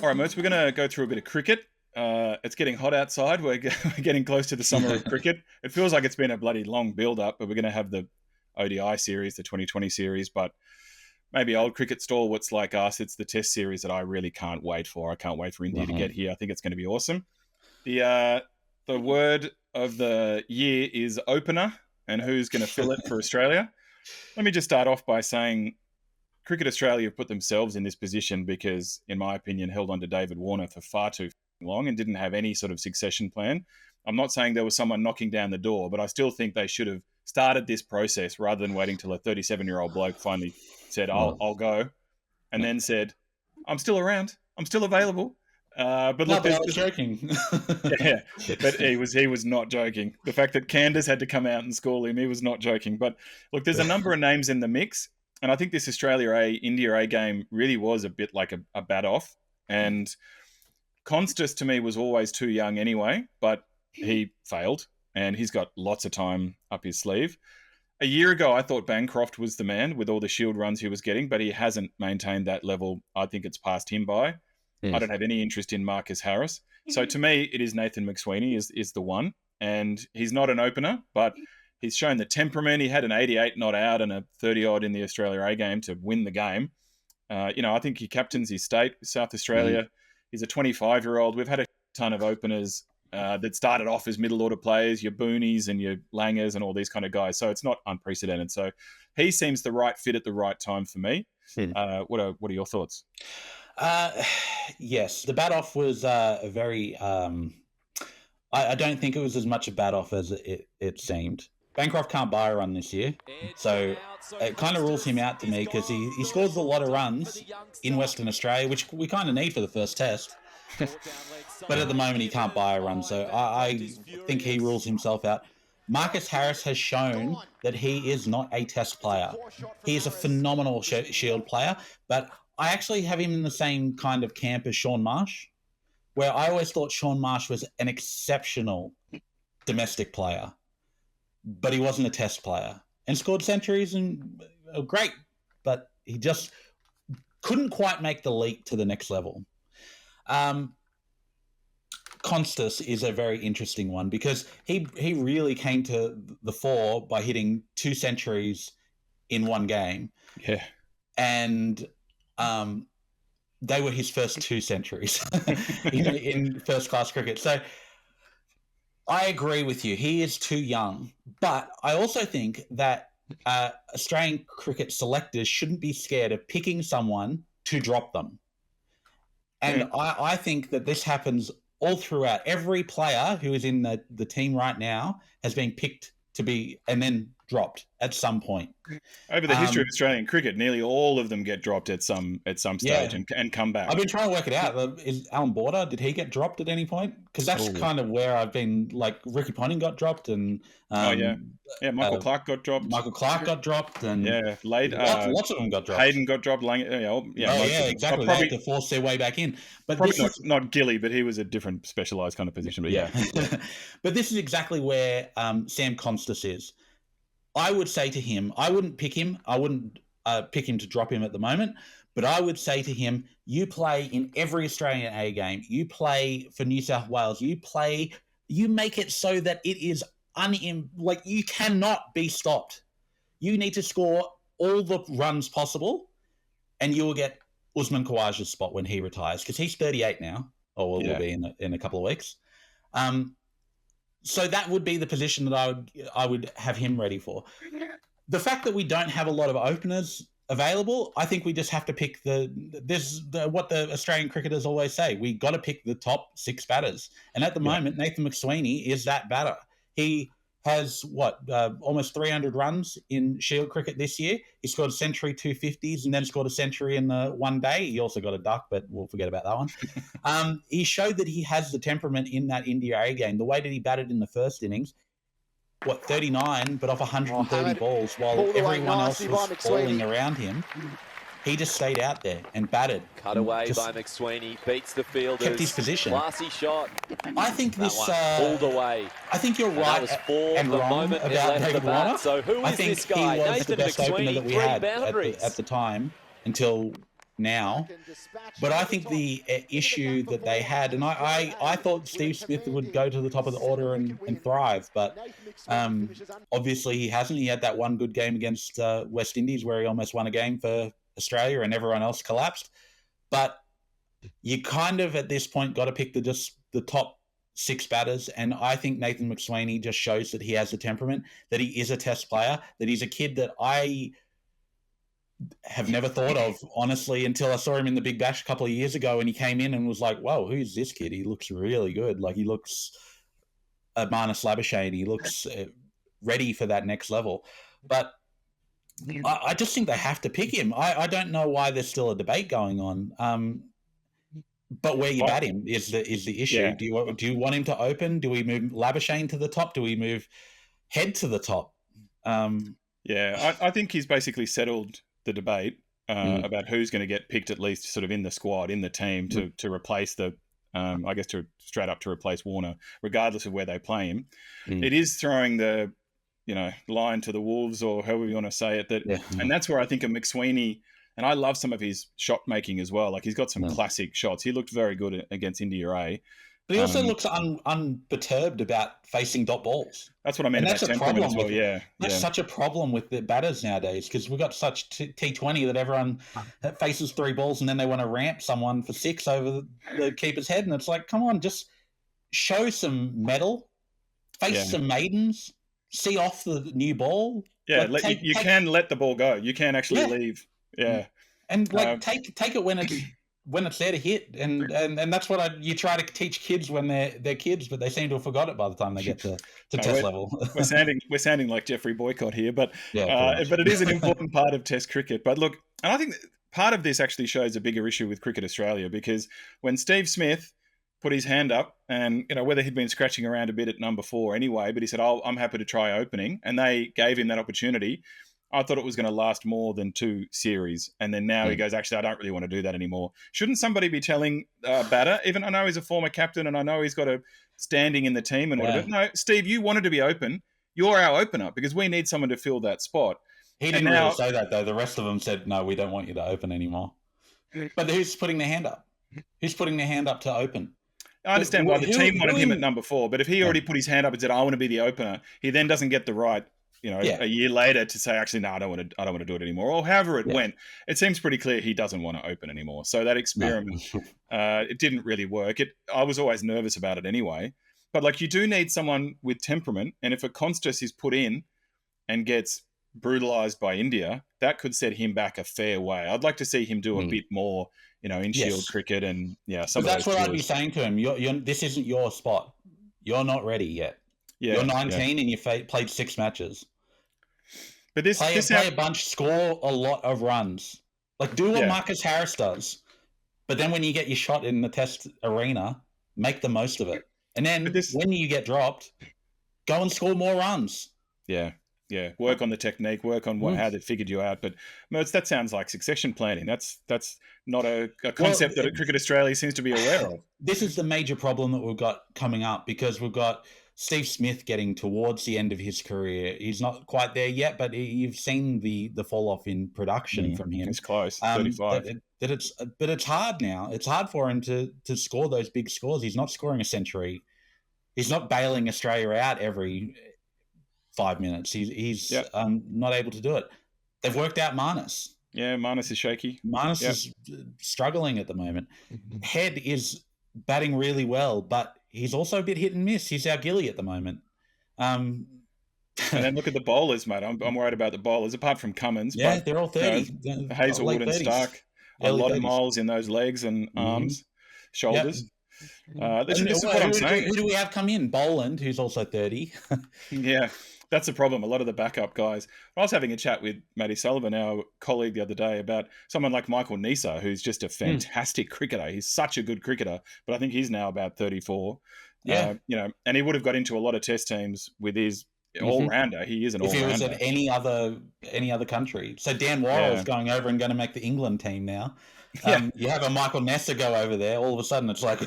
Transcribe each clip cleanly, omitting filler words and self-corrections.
All right, mates, we're going to go through a bit of cricket. It's getting hot outside. We're getting close to the summer of cricket. It feels like it's been a bloody long build-up, but we're going to have the ODI series, the 2020 series, but maybe old cricket stalwarts like us, it's the Test series that I really can't wait for. I can't wait for India to get here. I think it's going to be awesome. The word of the year is opener, and who's going to fill it for Australia? Let me just start off by saying Cricket Australia have put themselves in this position because, in my opinion, held on to David Warner for far too long and didn't have any sort of succession plan. I'm not saying there was someone knocking down the door, but I still think they should have started this process rather than waiting till a 37-year-old bloke finally said, I'll go, and then said, I'm still around. I'm still available. But look, I was joking. Yeah, but he was not joking. The fact that Candace had to come out and school him, he was not joking. But look, there's a number of names in the mix, and I think this Australia A, India A game really was a bit like a bat off. And Constas to me was always too young anyway, but he failed, and he's got lots of time up his sleeve. A year ago, I thought Bancroft was the man with all the Shield runs he was getting, but he hasn't maintained that level. I think it's passed him by. Yes. I don't have any interest in Marcus Harris. So to me, it is Nathan McSweeney is the one. And he's not an opener, but he's shown the temperament. He had an 88 not out and a 30-odd in the Australia A game to win the game. I think he captains his state, South Australia. He's a 25-year-old. We've had a ton of openers that started off as middle order players, your Boonies and your Langers and all these kind of guys. So it's not unprecedented. So he seems the right fit at the right time for me. What are your thoughts? Yes, the bat off was a very. I don't think it was as much a bat off as it seemed. Bancroft can't buy a run this year, so it kind of rules him out to me because he scores a lot of runs in Western Australia, which we kind of need for the first test. But at the moment, he can't buy a run, so I think he rules himself out. Marcus Harris has shown that he is not a test player. He is a phenomenal Shield player, but I actually have him in the same kind of camp as Shaun Marsh, where I always thought Shaun Marsh was an exceptional domestic player, but he wasn't a test player and scored centuries and great, but he just couldn't quite make the leap to the next level. Constas is a very interesting one because he really came to the fore by hitting 2 centuries in one game. Yeah. And they were his first 2 centuries in first-class cricket. So I agree with you. He is too young. But I also think that Australian cricket selectors shouldn't be scared of picking someone to drop them. And I think that this happens all throughout. Every player who is in the team right now has been picked to be and then dropped at some point. Over the history of Australian cricket, nearly all of them get dropped at some stage and come back. I've been trying to work it out. Is Alan Border, did he get dropped at any point? Because that's kind of where I've been, like Ricky Ponting got dropped and... Michael Clark got dropped. Michael Clark got dropped and... lots of them got dropped. Hayden got dropped. Exactly. They had to force their way back in. But probably not Gilly, but he was a different specialised kind of position. But yeah. But this is exactly where Sam Constas is. I would say to him, I wouldn't pick him. I wouldn't pick him to drop him at the moment. But I would say to him, you play in every Australian A game. You play for New South Wales. You make it so that it is you cannot be stopped. You need to score all the runs possible, and you will get Usman Khawaja's spot when he retires because he's 38 now, or will be in a couple of weeks. So that would be the position that I would have him ready for. The fact that we don't have a lot of openers available, I think we just have to pick what the Australian cricketers always say. We got to pick the top 6 batters. And at the moment, Nathan McSweeney is that batter. He has, almost 300 runs in Shield cricket this year. He scored a century, 250s, and then scored a century in the one day. He also got a duck, but we'll forget about that one. He showed that he has the temperament in that India A game. The way that he batted in the first innings, 39, but off 130 balls, while everyone else was falling around him. He just stayed out there and batted. Cut away by McSweeney, beats the fielders. Kept his position. Classy shot. I think this... pulled away. I think you're right and wrong about David Warner. So who is this guy? I think he was the best opener that we had at the time until now. But I think the issue that they had, and I thought Steve Smith would go to the top of the order and thrive, but obviously he hasn't. He had that one good game against West Indies where he almost won a game for Australia and everyone else collapsed. But you kind of, at this point, got to pick the top 6 batters, and I think Nathan McSweeney just shows that he has the temperament, that he is a test player, that he's a kid that I have never thought of, honestly, until I saw him in the Big Bash a couple of years ago, and he came in and was like, whoa, who's this kid? He looks really good. Like, he looks a Marnus Labuschagne. He looks ready for that next level. But I just think they have to pick him. I don't know why there's still a debate going on. But where you bat him is the issue. Yeah. Do you want him to open? Do we move Labuschagne to the top? Do we move Head to the top? I think he's basically settled the debate about who's going to get picked, at least sort of in the squad, in the team, to replace to straight up to replace Warner, regardless of where they play him. It is throwing the line to the wolves, or however you want to say it. And that's where I think of McSweeney. And I love some of his shot making as well. Like, he's got some classic shots. He looked very good against India A. But he also looks unperturbed about facing dot balls. That's what I mean. That's a problem as well. That's such a problem with the batters nowadays, because we've got such T20 that everyone faces 3 balls and then they want to ramp someone for 6 over the keeper's head. And it's like, come on, just show some mettle, face some maidens, see off the new ball. Yeah, like, you can let the ball go. You can actually leave. Yeah, and take it when it's there to hit, and that's what you try to teach kids when they're kids, but they seem to have forgot it by the time they get to test level. we're sounding like Jeffrey Boycott here, but it is an important part of Test cricket. But look, and I think part of this actually shows a bigger issue with Cricket Australia, because when Steve Smith put his hand up, and whether he'd been scratching around a bit at number 4 anyway, but he said, I'm happy to try opening, and they gave him that opportunity. I thought it was going to last more than 2 series. And then now he goes, actually, I don't really want to do that anymore. Shouldn't somebody be telling batter, even I know he's a former captain and I know he's got a standing in the team and whatever. No, Steve, you wanted to be open. You're our opener, because we need someone to fill that spot. He didn't really say that, though. The rest of them said, no, we don't want you to open anymore. But who's putting their hand up? Who's putting their hand up to open? I understand why the team wanted him at number 4, but if he already put his hand up and said, I want to be the opener, he then doesn't get the right a year later to say, actually, no, I don't want to do it anymore, or however it went. It seems pretty clear he doesn't want to open anymore. So that experiment, it didn't really work. I was always nervous about it anyway. But like, you do need someone with temperament, and if a Constas is put in and gets brutalised by India, that could set him back a fair way. I'd like to see him do a bit more, in-shield cricket and some. But that's what I'd be saying to him. This isn't your spot. You're not ready yet. Yeah, you're 19 and you played 6 matches. But play a bunch, score a lot of runs. Like, do what Marcus Harris does. But then when you get your shot in the Test arena, make the most of it. And then when you get dropped, go and score more runs. Yeah. Work on the technique, work on how they figured you out. But Mertz, that sounds like succession planning. That's not a concept that Cricket Australia seems to be aware of. This is the major problem that we've got coming up, because we've got Steve Smith getting towards the end of his career. He's not quite there yet, but you've seen the fall off in production from him. It's close, 35. But it's hard now. It's hard for him to score those big scores. He's not scoring a century. He's not bailing Australia out every 5 minutes. He's not able to do it. They've worked out Marnus. Yeah, Marnus is shaky. Marnus is struggling at the moment. Head is batting really well, but he's also a bit hit and miss. He's our Gilly at the moment. And then look at the bowlers, mate. I'm worried about the bowlers, apart from Cummins. Yeah, but, they're all 30. Hazelwood and Stark. A lot of miles in those legs and arms, shoulders. This is what I'm saying. Who do we have come in? Boland, who's also 30. Yeah, that's the problem. A lot of the backup guys. I was having a chat with Matty Sullivan, our colleague, the other day about someone like Michael Nisa, who's just a fantastic cricketer. He's such a good cricketer, but I think he's now about 34. Yeah, and he would have got into a lot of Test teams with his all-rounder. He is an all-rounder. If he was at any other country. So Dan Worrell's going over and going to make the England team now. You have a Michael Nessa go over there. All of a sudden, it's like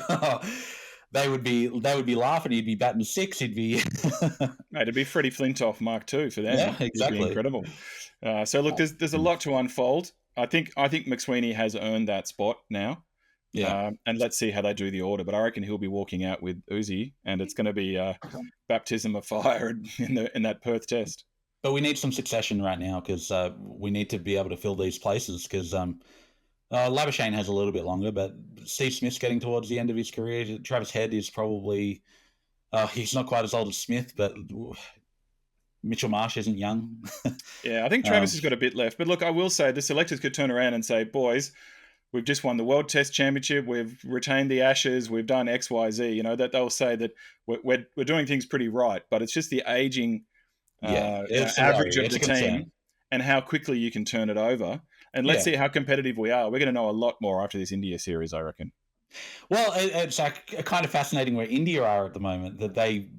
they would be laughing. He'd be batting 6. He'd be mate. It'd be Freddie Flintoff Mark II for them. Yeah, exactly. It'd be incredible. So look, there's a lot to unfold. I think McSweeney has earned that spot now. Yeah. And let's see how they do the order. But I reckon he'll be walking out with Uzi, and it's going to be baptism of fire in that Perth test. But we need some succession right now because we need to be able to fill these places because Labuschagne has a little bit longer, but Steve Smith's getting towards the end of his career. Travis Head is probably he's not quite as old as Smith, but Mitchell Marsh isn't young. Yeah, I think Travis has got a bit left. But look, I will say the selectors could turn around and say, boys, we've just won the World Test Championship. We've retained the Ashes. We've done X, Y, Z. You know, that they'll say that we're doing things pretty right. But it's just the aging average of the team and how quickly you can turn it over. And let's see how competitive we are. We're going to know a lot more after this India series, I reckon. Well, it's kind of fascinating where India are at the moment, that they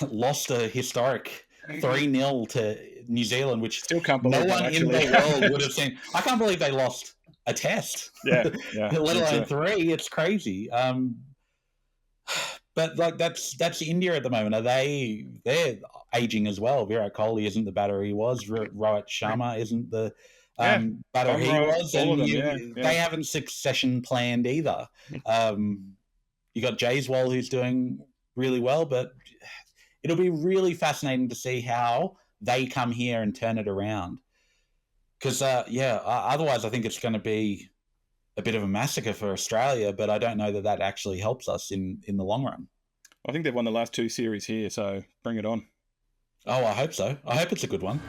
lost a historic 3-0 to New Zealand, which still can't believe no one in the world would have seen. I can't believe they lost a test. Yeah. Let alone 3. It's crazy. But like that's India at the moment. They're aging as well. Virat Kohli isn't the batter he was. Rohit Sharma isn't the batter he was, and they haven't succession planned either. You got Jaiswal who's doing really well, but it'll be really fascinating to see how they come here and turn it around. Because otherwise I think it's going to be a bit of a massacre for Australia, but I don't know that actually helps us in the long run. I think they've won the last 2 series here, so bring it on. Oh, I hope so. I hope it's a good one.